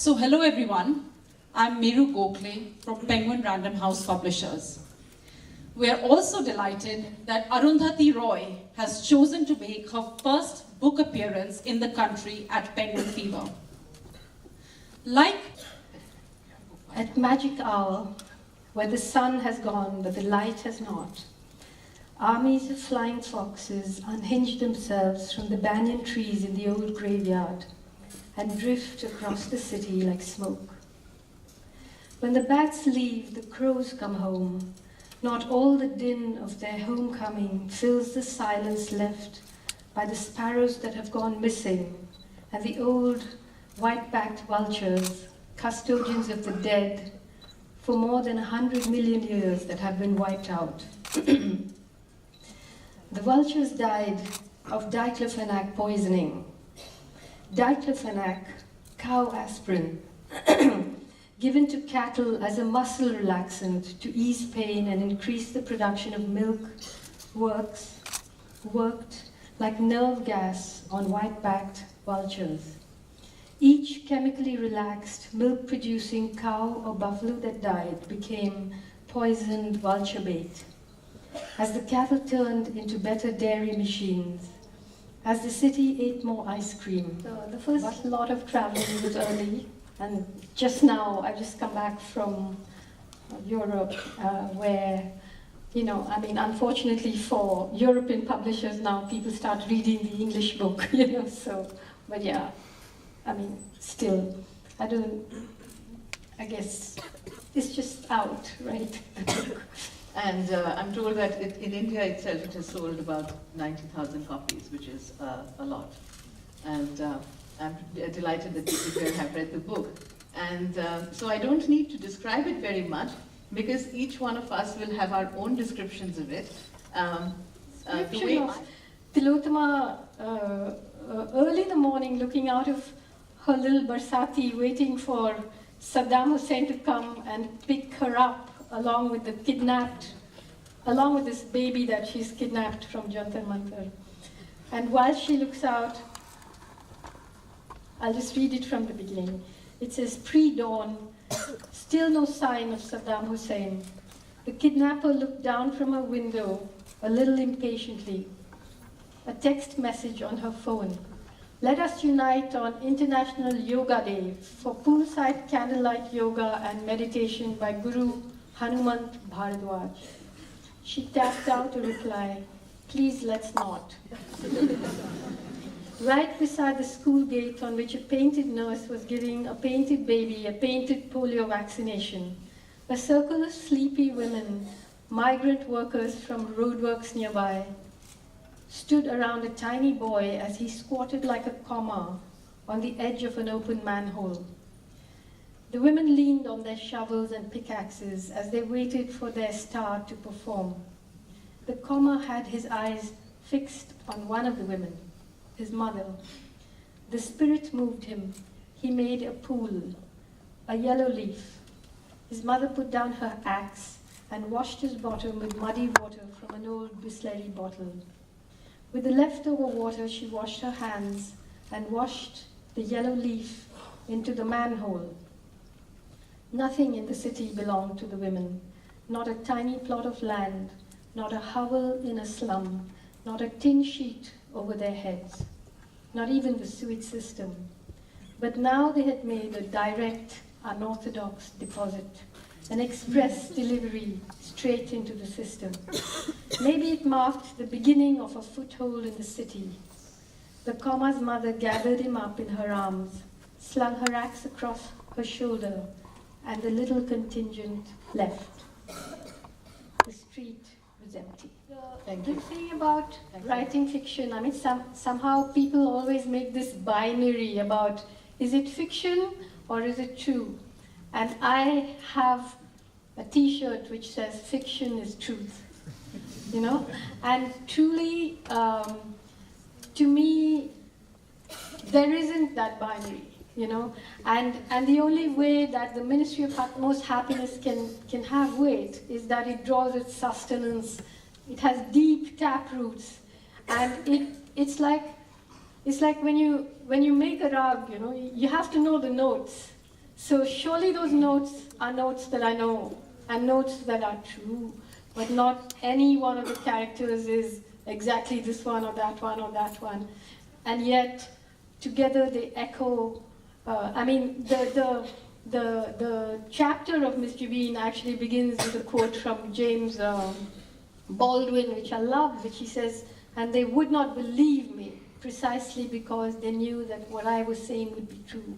So hello everyone, I'm Meru Gokhale from Penguin Random House Publishers. We are also delighted that Arundhati Roy has chosen to make her first book appearance in the country at Penguin Fever. Like at magic hour, where the sun has gone but the light has not, armies of flying foxes unhinge themselves from the banyan trees in the old graveyard and drift across the city like smoke. When the bats leave, the crows come home. Not all the din of their homecoming fills the silence left by the sparrows that have gone missing and the old white-backed vultures, custodians of the dead for more than 100 million years that have been wiped out. The vultures died of diclofenac poisoning. Diclofenac, cow aspirin, given to cattle as a muscle relaxant to ease pain and increase the production of milk, worked like nerve gas on white-backed vultures. Each chemically relaxed, milk-producing cow or buffalo that died became poisoned vulture bait. As the cattle turned into better dairy machines, as the city ate more ice cream. So the first lot of traveling was early, and just now I've just come back from Europe, where, unfortunately for European publishers now, people start reading the English book, but yeah, still, I guess it's just out, right? And I'm told that in India itself it has sold about 90,000 copies, which is a lot. And I'm delighted that people here have read the book. And so I don't need to describe it very much, because each one of us will have our own descriptions of it. Description of Tilotama early in the morning, looking out of her little Barsati, waiting for Saddam Hussein to come and pick her up along with this baby that she's kidnapped from Jantar Mantar. And while she looks out, I'll just read it from the beginning. It says, pre-dawn, still no sign of Saddam Hussein. The kidnapper looked down from her window a little impatiently. A text message on her phone. Let us unite on International Yoga Day for poolside candlelight yoga and meditation by Guru Hanumant Bharadwaj. She tapped out a reply, please let's not. Right beside the school gate on which a painted nurse was giving a painted baby a painted polio vaccination, a circle of sleepy women, migrant workers from roadworks nearby, stood around a tiny boy as he squatted like a comma on the edge of an open manhole. The women leaned on their shovels and pickaxes as they waited for their star to perform. The comma had his eyes fixed on one of the women, his mother. The spirit moved him. He made a pool, a yellow leaf. His mother put down her axe and washed his bottom with muddy water from an old Bisleri bottle. With the leftover water, she washed her hands and washed the yellow leaf into the manhole. Nothing in the city belonged to the women, not a tiny plot of land, not a hovel in a slum, not a tin sheet over their heads, not even the sewage system. But now they had made a direct, unorthodox deposit, an express delivery straight into the system. Maybe it marked the beginning of a foothold in the city. The comma's mother gathered him up in her arms, slung her axe across her shoulder, and the little contingent left. The street was empty. The thing about writing fiction, somehow people always make this binary about, is it fiction or is it true? And I have a t-shirt which says, fiction is truth, And truly, to me, there isn't that binary. And the only way that the Ministry of Utmost Happiness can have weight is that it draws its sustenance. It has deep tap roots, and it's like when you make a rag, you have to know the notes. So surely those notes are notes that I know, and notes that are true, but not any one of the characters is exactly this one or that one or that one. And yet, together they echo. The chapter of Mr. Bean actually begins with a quote from James Baldwin, which I love, which he says, "And they would not believe me, precisely because they knew that what I was saying would be true."